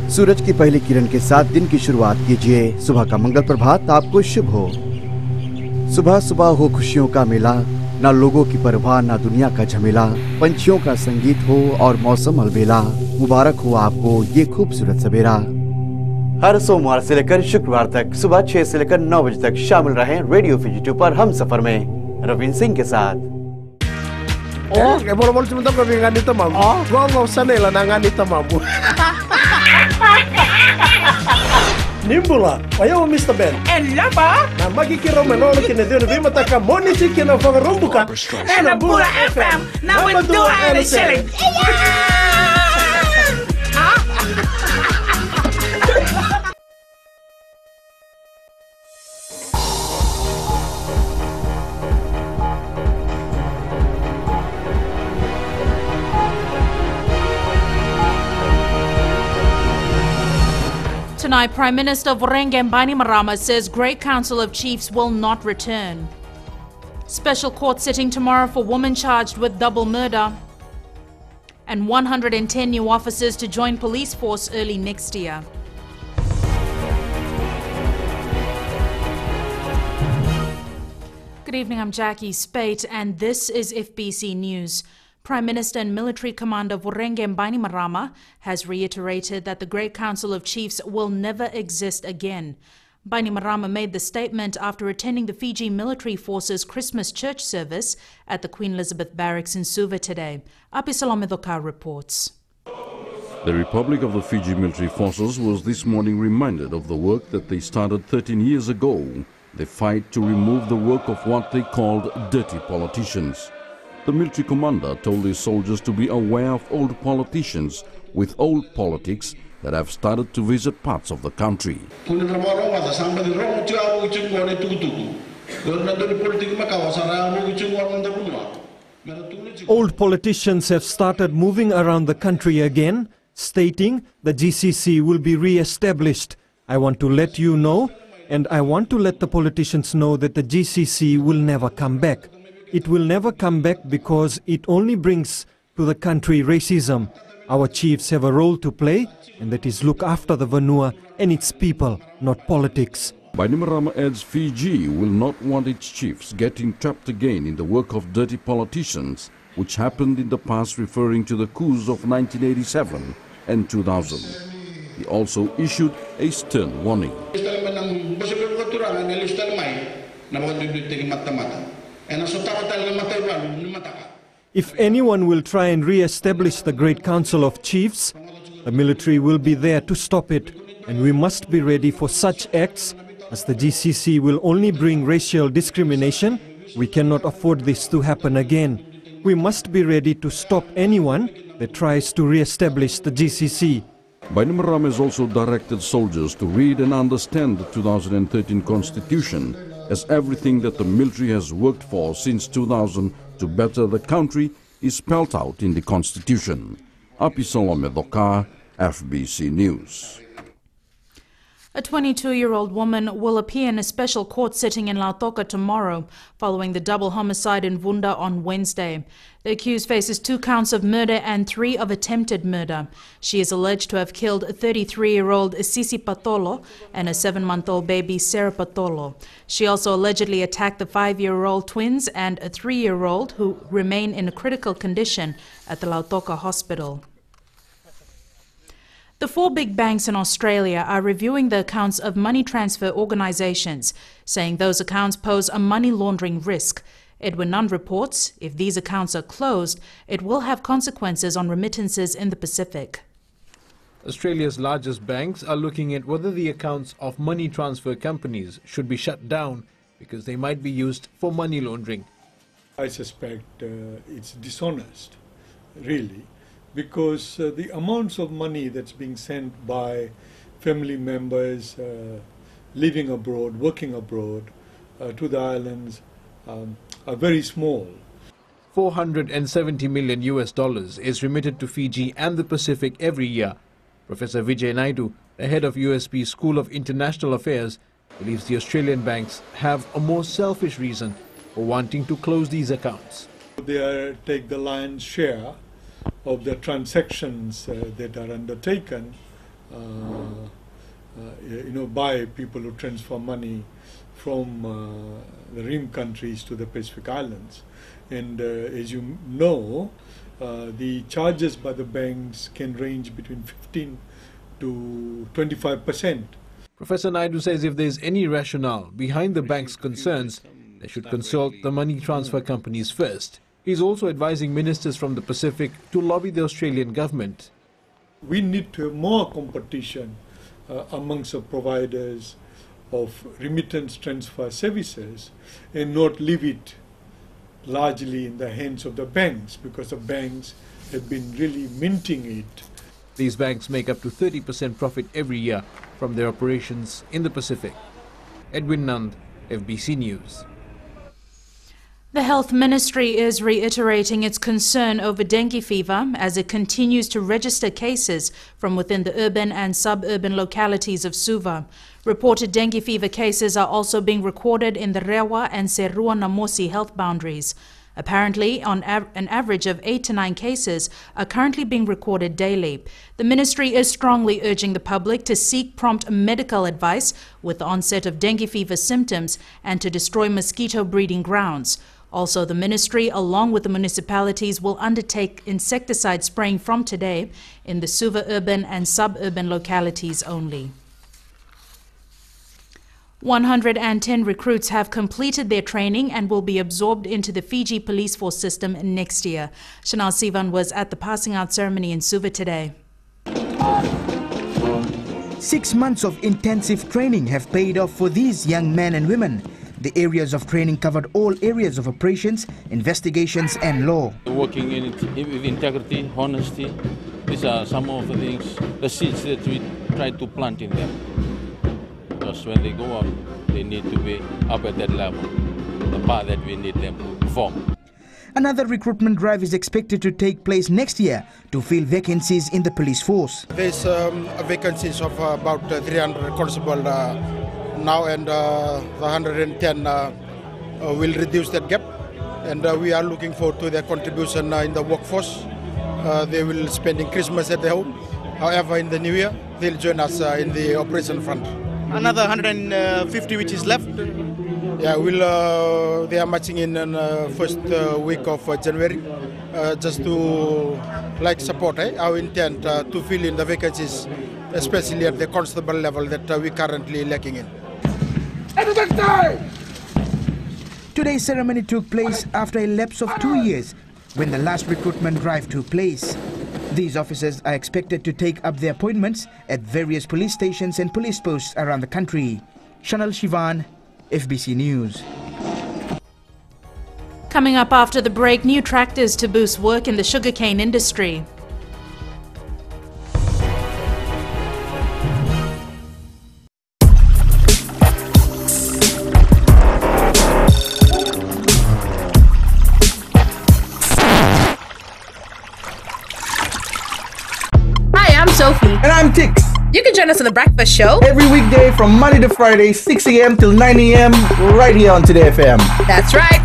सूरज की पहली किरण के साथ दिन की शुरुआत कीजिए। सुबह का मंगल प्रभात आपको शुभ हो। सुबह सुबह हो खुशियों का मेला, ना लोगों की परवाह ना दुनिया का झमेला। पंछियों का संगीत हो और मौसम अलबेला। मुबारक हो आपको ये खूबसूरत सवेरा। हर सोमवार से लेकर शुक्रवार तक सुबह 6 से लेकर 9 बजे तक शामिल रहें रेडियो फिजी पर हम सफर में रविंद्र सिंह के साथ। Oh, kayak bol-bol cuma tahu kebingungan itu mamu. Gua nggak usah nih lanangan itu mamu. Nimbula, ayo Mr. Ben. Laba? Na magkikiro manolo kinedero di mata ka moni chicken of rumbuka. Bula FM. Now we do it shilling. Tonight, Prime Minister Voreqe Bainimarama says Great Council of Chiefs will not return. Special court sitting tomorrow for woman charged with double murder. And 110 new officers to join police force early next year. Good evening, I'm Jackie Spate and this is FBC News. Prime Minister and Military Commander Voreqe Bainimarama has reiterated that the Great Council of Chiefs will never exist again. Bainimarama made the statement after attending the Fiji Military Forces Christmas church service at the Queen Elizabeth Barracks in Suva today. Apisalome Dhoka reports. The Republic of the Fiji Military Forces was this morning reminded of the work that they started 13 years ago. They fight to remove the work of what they called dirty politicians. The military commander told his soldiers to be aware of old politicians with old politics that have started to visit parts of the country. Old politicians have started moving around the country again, stating the GCC will be re-established. I want to let you know, and I want to let the politicians know that the GCC will never come back. It will never come back because it only brings to the country racism. Our chiefs have a role to play, and that is look after the Vanua and its people, not politics. Bainimarama adds Fiji will not want its chiefs getting trapped again in the work of dirty politicians, which happened in the past, referring to the coups of 1987 and 2000. He also issued a stern warning. If anyone will try and re-establish the Great Council of Chiefs, the military will be there to stop it, and we must be ready for such acts, as the GCC will only bring racial discrimination. We cannot afford this to happen again. We must be ready to stop anyone that tries to re-establish the GCC. Bainimarama has also directed soldiers to read and understand the 2013 Constitution, as everything that the military has worked for since 2000 to better the country is spelled out in the Constitution. Apisalome Dhoka, FBC News. A 22-year-old woman will appear in a special court sitting in Lautoka tomorrow, following the double homicide in Vunda on Wednesday. The accused faces 2 counts of murder and 3 of attempted murder. She is alleged to have killed 33-year-old Sisi Patolo and a 7-month-old baby Sarah Patolo. She also allegedly attacked the 5-year-old twins and a 3-year-old who remain in a critical condition at the Lautoka hospital. The 4 big banks in Australia are reviewing the accounts of money transfer organisations, saying those accounts pose a money laundering risk. Edwin Nunn reports if these accounts are closed, it will have consequences on remittances in the Pacific. Australia's largest banks are looking at whether the accounts of money transfer companies should be shut down because they might be used for money laundering. I suspect it's dishonest, really, because the amounts of money that's being sent by family members living abroad, working abroad to the islands are very small. $470 million is remitted to Fiji and the Pacific every year. Professor Vijay Naidu, the head of USP School of International Affairs, believes the Australian banks have a more selfish reason for wanting to close these accounts. They take the lion's share of the transactions that are undertaken by people who transfer money from the Rim countries to the Pacific Islands. And as you know, the charges by the banks can range between 15 to 25%. Professor Naidu says if there is any rationale behind the bank's concerns, they should consult the money transfer companies first. He is also advising ministers from the Pacific to lobby the Australian government. We need to have more competition amongst the providers of remittance transfer services and not leave it largely in the hands of the banks, because the banks have been really minting it. These banks make up to 30% profit every year from their operations in the Pacific. Edwin Nand, FBC News. The Health Ministry is reiterating its concern over dengue fever as it continues to register cases from within the urban and suburban localities of Suva. Reported dengue fever cases are also being recorded in the Rewa and Serua Namosi health boundaries. Apparently, on an average of 8 to 9 cases are currently being recorded daily. The ministry is strongly urging the public to seek prompt medical advice with the onset of dengue fever symptoms and to destroy mosquito breeding grounds. Also, the ministry, along with the municipalities, will undertake insecticide spraying from today in the Suva urban and suburban localities only. 110 recruits have completed their training and will be absorbed into the Fiji police force system next year. Chanel Sivan was at the passing out ceremony in Suva today. 6 months of intensive training have paid off for these young men and women. The areas of training covered all areas of operations, investigations and law. Working with integrity, honesty, these are some of the things, the seeds that we try to plant in them. Because when they go up, they need to be up at that level, the part that we need them to perform. Another recruitment drive is expected to take place next year to fill vacancies in the police force. There's vacancies of about 300 constables now, and the 110 will reduce that gap. And we are looking forward to their contribution in the workforce. They will spending Christmas at their home. However, in the new year, they'll join us in the operation front. Another 150 which is left? Yeah, they are marching in first week of January, just to support our intent to fill in the vacancies, especially at the constable level that we currently lacking in. Today's ceremony took place after a lapse of 2 years when the last recruitment drive took place. These officers are expected to take up their appointments at various police stations and police posts around the country. Chanel Shivan, FBC News. Coming up after the break, new tractors to boost work in the sugarcane industry. Sophie. And I'm Tix. You can join us on The Breakfast Show every weekday from Monday to Friday, 6 a.m. till 9 a.m. right here on Today FM. That's right.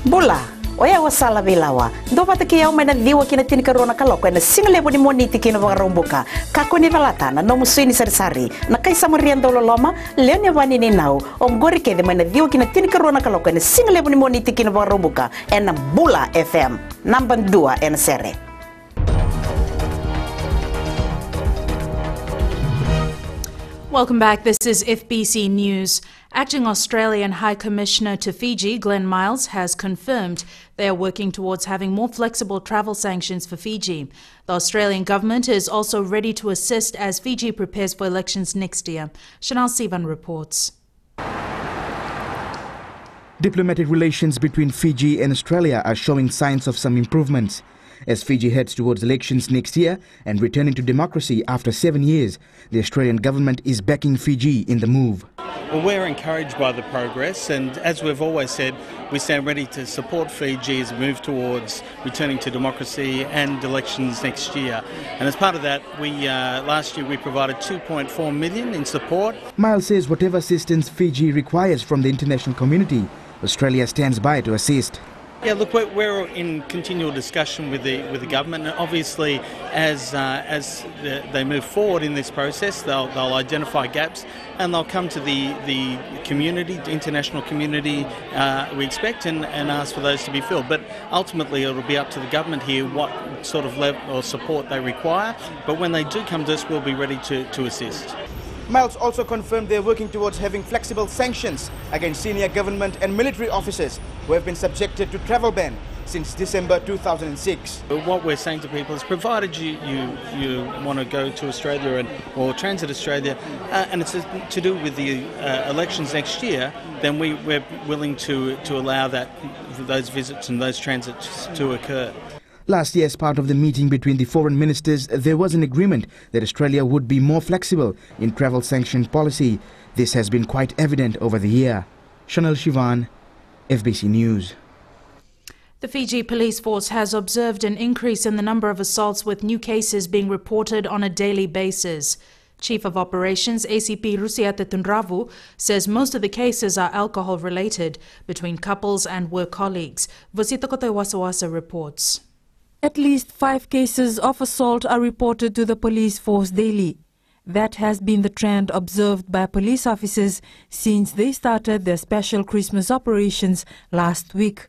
Bola. Oya wasala bilawa. Do pataki yao may nadiwa kinatin karona kaloko na single mo ni moniti kinavarumbuka. Kako ni valatana no musui ni sari na kaisa mariendo loloma leonya vani ni nau omgori ke de may nadiwa kinatin karona kaloko na single mo ni moniti kinavarumbuka and Bula FM number 2 en sere. Welcome back. This is FBC News. Acting Australian High Commissioner to Fiji, Glenn Miles, has confirmed they are working towards having more flexible travel sanctions for Fiji. The Australian government is also ready to assist as Fiji prepares for elections next year. Chanel Sivan reports. Diplomatic relations between Fiji and Australia are showing signs of some improvements. As Fiji heads towards elections next year and returning to democracy after 7 years, the Australian government is backing Fiji in the move. Well, we're encouraged by the progress, and as we've always said, we stand ready to support Fiji's move towards returning to democracy and elections next year. And as part of that, last year we provided $2.4 million in support. Miles says whatever assistance Fiji requires from the international community, Australia stands by to assist. Yeah, look, we're in continual discussion with the government, and obviously, as they move forward in this process, they'll identify gaps, and they'll come to the community, the international community, we expect, and ask for those to be filled. But ultimately, it'll be up to the government here what sort of level or support they require. But when they do come to us, we'll be ready to assist. Miles also confirmed they're working towards having flexible sanctions against senior government and military officers who have been subjected to travel ban since December 2006. What we're saying to people is, provided you want to go to Australia or transit Australia, and it's to do with the elections next year, then we're willing to allow those visits and those transits to occur. Last year, as part of the meeting between the foreign ministers, there was an agreement that Australia would be more flexible in travel sanction policy. This has been quite evident over the year. Chanel Shivan, FBC News. The Fiji police force has observed an increase in the number of assaults, with new cases being reported on a daily basis. Chief of Operations ACP Rusiate Tunravu says most of the cases are alcohol-related between couples and work colleagues. Vosita Kotewasawasa reports. At least 5 cases of assault are reported to the police force daily. That has been the trend observed by police officers since they started their special Christmas operations last week.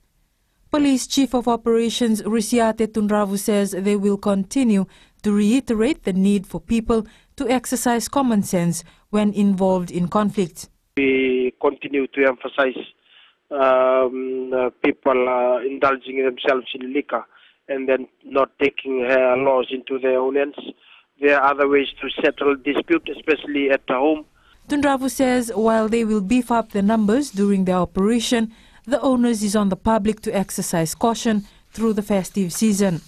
Police Chief of Operations Rusiate Tunravu says they will continue to reiterate the need for people to exercise common sense when involved in conflict. We continue to emphasize people indulging themselves in liquor and then not taking laws into their own hands. There are other ways to settle dispute, especially at home. Tunravu says while they will beef up the numbers during their operation, the onus is on the public to exercise caution through the festive season.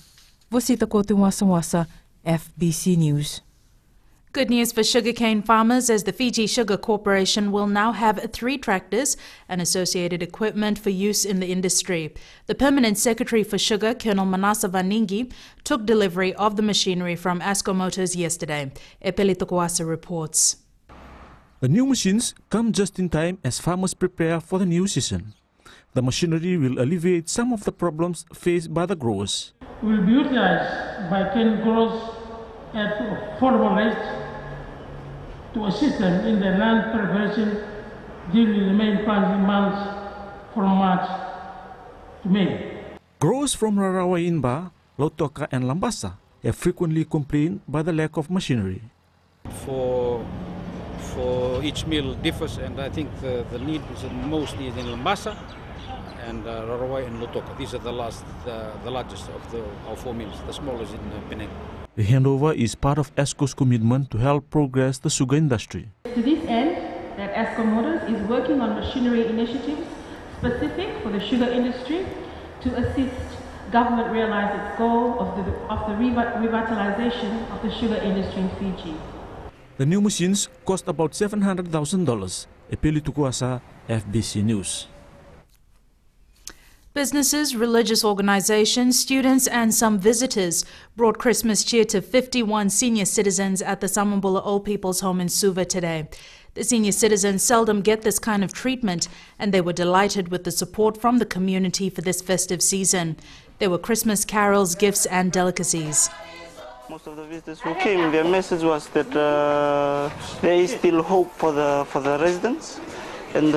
Vosita Kotiwasawasa, FBC News. Good news for sugarcane farmers, as the Fiji Sugar Corporation will now have 3 tractors and associated equipment for use in the industry. The Permanent Secretary for Sugar, Colonel Manasa Vaningi, took delivery of the machinery from ASCO Motors yesterday. Epeli Tokwasa reports. The new machines come just in time as farmers prepare for the new season. The machinery will alleviate some of the problems faced by the growers. Will be utilized by 10 growers at affordable rates to assist them in their land preparation during the main planting months from March to May. Growers from Rarawa-Inba, Lautoka and Lambasa have frequently complained by the lack of machinery. For each mill differs, and I think the need is mostly in Lambasa and Rarawa and Lautoka. These are the largest of our 4 mills. The smallest in Penang. The handover is part of ASCO's commitment to help progress the sugar industry. To this end, that ASCO Motors is working on machinery initiatives specific for the sugar industry to assist government realize its goal of the revitalization of the sugar industry in Fiji. The new machines cost about $700,000. Epeli Tukuasa, FBC News. Businesses, religious organizations, students and some visitors brought Christmas cheer to 51 senior citizens at the Samambula Old People's Home in Suva today. The senior citizens seldom get this kind of treatment, and they were delighted with the support from the community for this festive season. There were Christmas carols, gifts and delicacies. Most of the visitors who came, their message was that there is still hope for the residents, and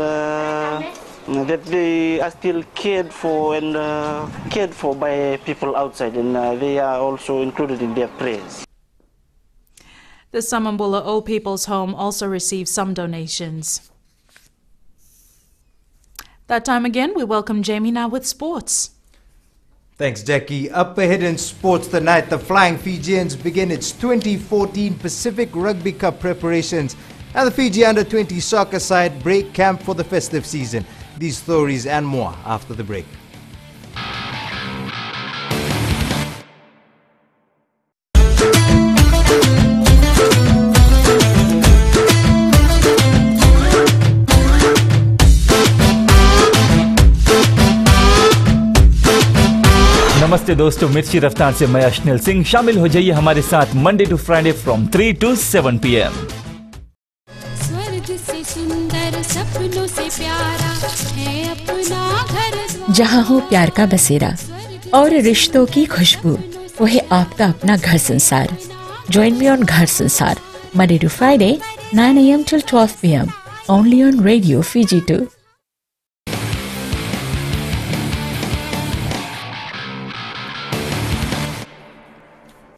that they are still cared for by people outside, and they are also included in their prayers. The Samambula Old People's Home also received some donations. That time again, we welcome Jamie now with sports. Thanks, Jackie. Up ahead in sports tonight, the Flying Fijians begin its 2014 Pacific Rugby Cup preparations, and the Fiji Under-20 soccer side break camp for the festive season. These stories and more after the break. नमस्ते दोस्तों, मिर्ची रफ्तार से मैं अश्निल सिंह। शामिल हो जाइए हमारे साथ Monday to Friday from 3 to 7 PM। स्वर्ग से सुंदर सपनों से प्यारा है अपना घर। जहाँ हो प्यार का बसेरा और रिश्तों की खुशबू, वो है आपका अपना घर संसार। Join me on Ghar Sansar, Monday to Friday, 9 a.m. till 12 p.m. only on Radio Fiji 2.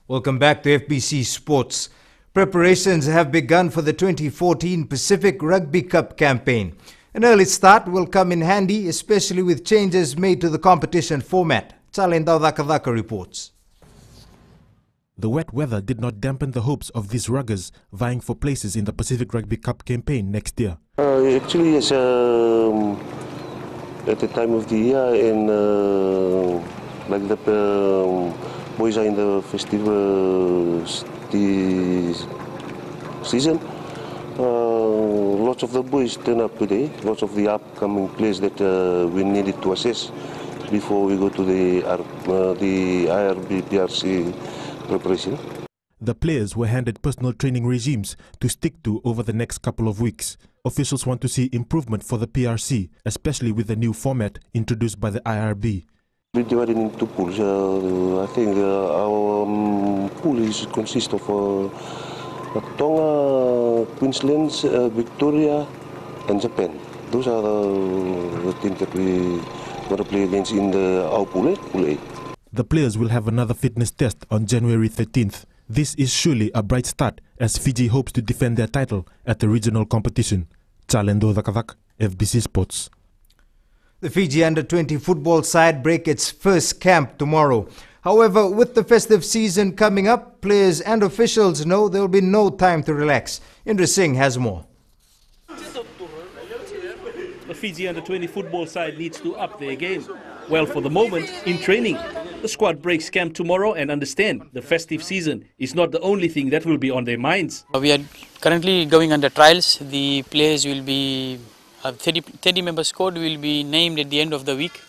Welcome back to FBC Sports. Preparations have begun for the 2014 Pacific Rugby Cup campaign. An early start will come in handy, especially with changes made to the competition format. Chalendao Dakadaka reports. The wet weather did not dampen the hopes of these ruggers vying for places in the Pacific Rugby Cup campaign next year. Actually, yes, at the time of the year, and like the boys are in the festive season, lots of the boys turn up today, lots of the upcoming players that we needed to assess before we go to the IRB PRC preparation. The players were handed personal training regimes to stick to over the next couple of weeks. Officials want to see improvement for the PRC, especially with the new format introduced by the IRB. We divided into pools. I think our pool consists of Tonga, Queensland, Victoria, and Japan. Those are the teams that we got to play against in our pool, Pool A. The players will have another fitness test on January 13th. This is surely a bright start as Fiji hopes to defend their title at the regional competition. Chalendo Dakavak, FBC Sports. The Fiji Under-20 football side break its first camp tomorrow. However, with the festive season coming up, players and officials know there will be no time to relax. Indra Singh has more. The Fiji Under-20 football side needs to up their game. Well, for the moment, in training, the squad breaks camp tomorrow and understand the festive season is not the only thing that will be on their minds. We are currently going under trials. The players will be, 30-member squad will be named at the end of the week,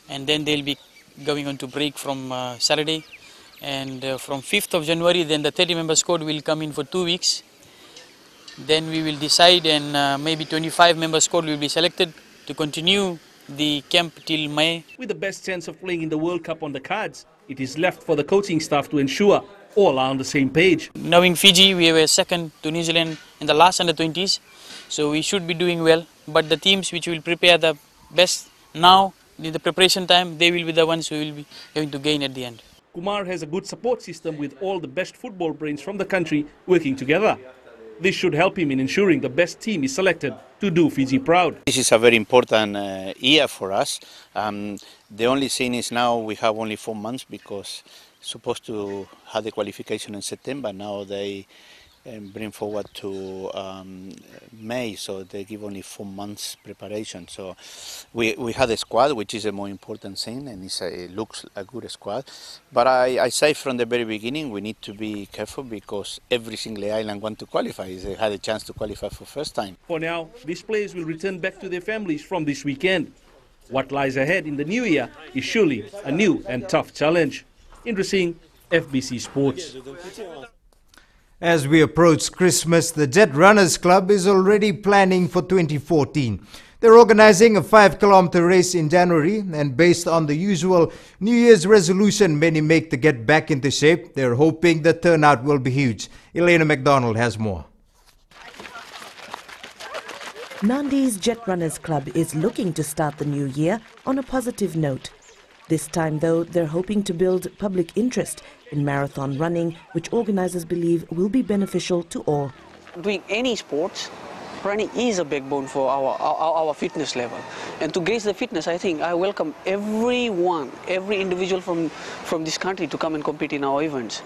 and then they'll be going on to break from Saturday. And from 5th of January, then the 30-member squad will come in for 2 weeks. Then we will decide, and maybe 25-member squad will be selected to continue the camp till May. With the best chance of playing in the World Cup on the cards, it is left for the coaching staff to ensure all are on the same page. Knowing Fiji, we were second to New Zealand in the last Under-20s, so we should be doing well. But the teams which will prepare the best now, in the preparation time, they will be the ones who will be going to gain at the end. Kumar has a good support system with all the best football brains from the country working together. This should help him in ensuring the best team is selected to do Fiji proud. This is a very important year for us. The only thing is now we have only 4 months because supposed to have the qualification in September. Now they bring forward to May, so they give only 4 months preparation. So we had a squad, which is a more important thing, and it looks a good squad. But I say from the very beginning, we need to be careful because every single island wants to qualify. They had a chance to qualify for first time. For now, these players will return back to their families from this weekend. What lies ahead in the new year is surely a new and tough challenge. Indra Singh, FBC Sports. As we approach Christmas, the Jet Runners Club is already planning for 2014. They're organizing a 5-kilometer race in January, and based on the usual New Year's resolution many make to get back into shape, they're hoping the turnout will be huge. Elena McDonald has more. Nandi's Jet Runners Club is looking to start the new year on a positive note. This time, though, they're hoping to build public interest in marathon running, which organizers believe will be beneficial to all. Doing any sports, running is a backbone for our fitness level. And to gauge the fitness, I think I welcome everyone, every individual from this country to come and compete in our events.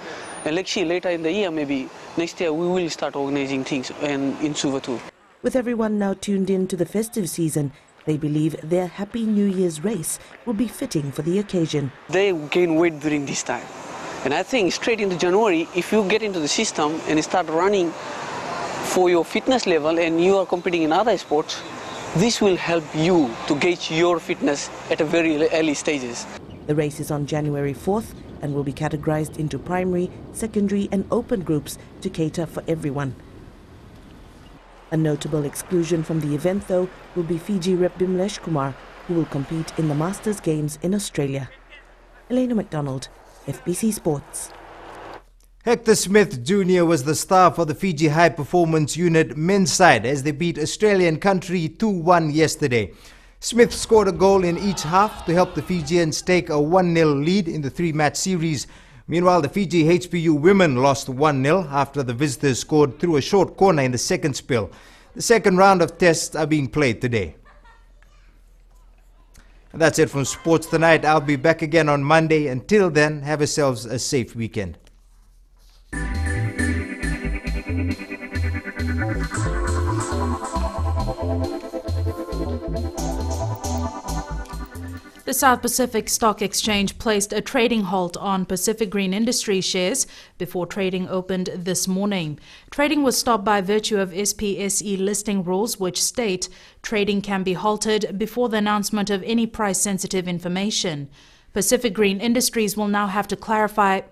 And let's see, later in the year, maybe next year, we will start organizing things in Suva too. With everyone now tuned in to the festive season, they believe their Happy New Year's race will be fitting for the occasion. They gain weight during this time. And I think straight into January, if you get into the system and start running for your fitness level and you are competing in other sports, this will help you to gauge your fitness at a very early stages. The race is on January 4th and will be categorized into primary, secondary and open groups to cater for everyone. A notable exclusion from the event, though, will be Fiji Rep Bimlesh Kumar, who will compete in the Masters Games in Australia. Elena McDonald, FBC Sports. Hector Smith Jr. was the star for the Fiji High Performance Unit men's side as they beat Australian country 2-1 yesterday. Smith scored a goal in each half to help the Fijians take a 1-0 lead in the three-match series. Meanwhile, the Fiji HPU women lost 1-0 after the visitors scored through a short corner in the second spell. The second round of tests are being played today. And that's it from Sports Tonight. I'll be back again on Monday. Until then, have yourselves a safe weekend. The South Pacific Stock Exchange placed a trading halt on Pacific Green Industries shares before trading opened this morning. Trading was stopped by virtue of SPSE listing rules, which state trading can be halted before the announcement of any price-sensitive information. Pacific Green Industries will now have to clarify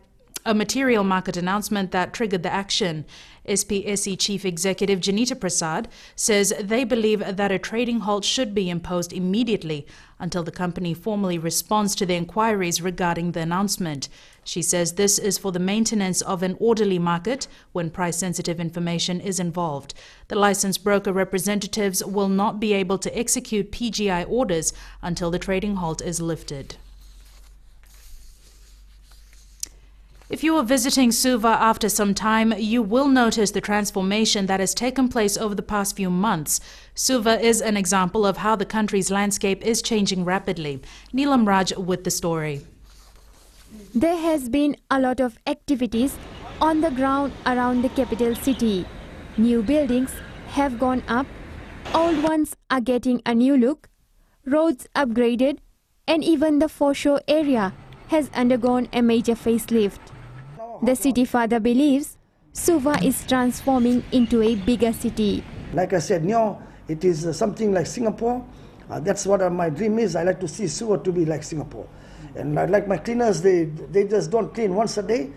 a material market announcement that triggered the action. SPSE Chief Executive Janita Prasad says they believe that a trading halt should be imposed immediately until the company formally responds to the inquiries regarding the announcement. She says this is for the maintenance of an orderly market when price-sensitive information is involved. The licensed broker representatives will not be able to execute PGI orders until the trading halt is lifted. If you are visiting Suva after some time, you will notice the transformation that has taken place over the past few months. Suva is an example of how the country's landscape is changing rapidly. Neelam Raj with the story. There has been a lot of activities on the ground around the capital city. New buildings have gone up, old ones are getting a new look, roads upgraded, and even the foreshore area has undergone a major facelift. The city father believes Suva is transforming into a bigger city. Like I said, it is something like Singapore. That's what my dream is. I like to see Suva to be like Singapore. And I like my cleaners, they just don't clean once a day.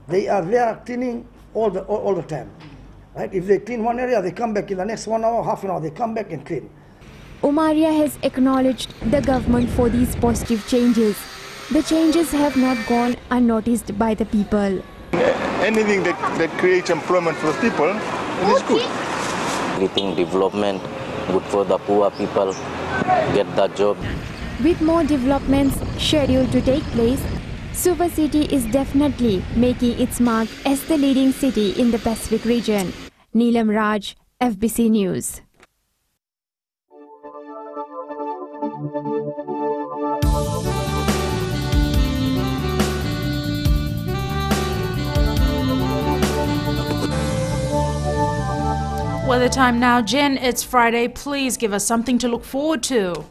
They are cleaning all the time. Right? If they clean one area, they come back in the next 1 hour, half an hour, they come back and clean. Umaria has acknowledged the government for these positive changes. The changes have not gone unnoticed by the people. Anything that creates employment for the people, it is good. Everything development, good for the poor people, get that job. With more developments scheduled to take place, Suva City is definitely making its mark as the leading city in the Pacific region. Neelam Raj, FBC News. Weather time now. Jen, it's Friday. Please give us something to look forward to.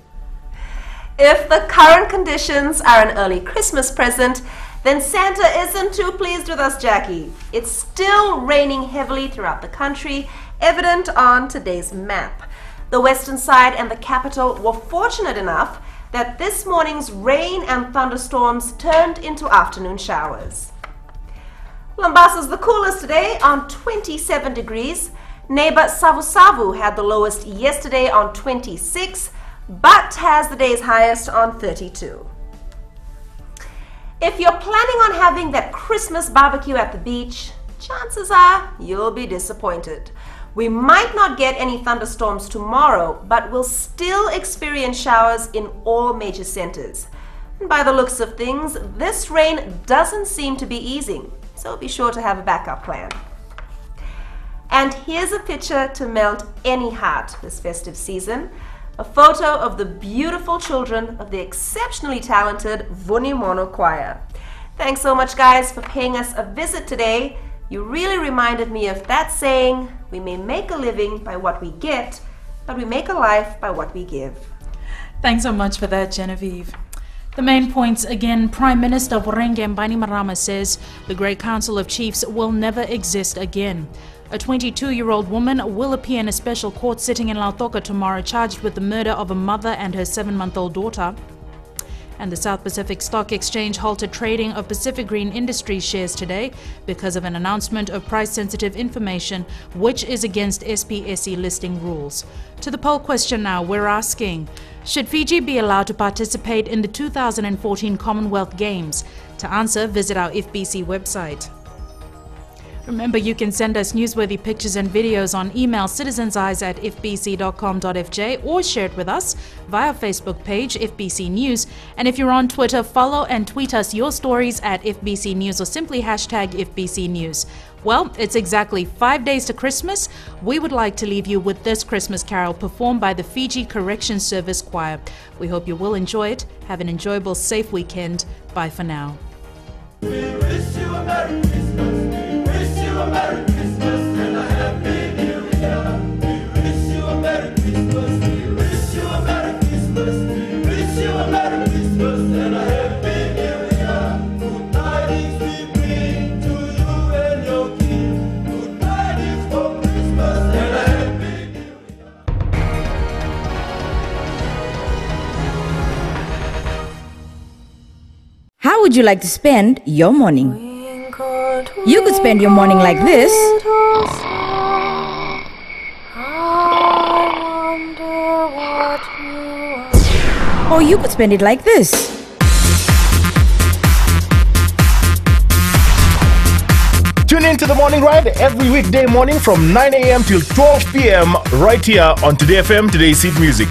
If the current conditions are an early Christmas present, then Santa isn't too pleased with us, Jackie. It's still raining heavily throughout the country, evident on today's map. The western side and the capital were fortunate enough that this morning's rain and thunderstorms turned into afternoon showers. Lambasa's the coolest today on 27 degrees. Neighbor Savu Savu had the lowest yesterday on 26, but has the day's highest on 32. If you're planning on having that Christmas barbecue at the beach, chances are you'll be disappointed. We might not get any thunderstorms tomorrow, but we'll still experience showers in all major centers. And by the looks of things, this rain doesn't seem to be easing, so be sure to have a backup plan. And here's a picture to melt any heart this festive season. A photo of the beautiful children of the exceptionally talented Vuni Mono Choir. Thanks so much, guys, for paying us a visit today. You really reminded me of that saying, we may make a living by what we get, but we make a life by what we give. Thanks so much for that, Genevieve. The main points again. Prime Minister Vorenge Bainimarama says the Great Council of Chiefs will never exist again. A 22-year-old woman will appear in a special court sitting in Lautoka tomorrow, charged with the murder of a mother and her 7-month-old daughter. And the South Pacific Stock Exchange halted trading of Pacific Green Industries shares today because of an announcement of price-sensitive information, which is against SPSE listing rules. To the poll question now, we're asking, should Fiji be allowed to participate in the 2014 Commonwealth Games? To answer, visit our FBC website. Remember, you can send us newsworthy pictures and videos on email citizenseyes@fbc.com.fj or share it with us via our Facebook page, FBC News. And if you're on Twitter, follow and tweet us your stories at FBC News or simply hashtag FBC News. Well, it's exactly 5 days to Christmas. We would like to leave you with this Christmas carol performed by the Fiji Corrections Service Choir. We hope you will enjoy it. Have an enjoyable, safe weekend. Bye for now. We wish you a Merry Christmas. Wish you a Merry Christmas and a Happy New Year. We wish you a Merry Christmas. We wish you a Merry Christmas. We wish you a Merry Christmas and a Happy New Year. Good tidings we bring to you and your king. Good tidings for Christmas and a Happy New Year. How would you like to spend your morning? You could spend your morning like this. Or you could spend it like this. Tune in to the Morning Ride every weekday morning from 9 a.m. till 12 p.m. right here on Today FM, Today's Hit Music.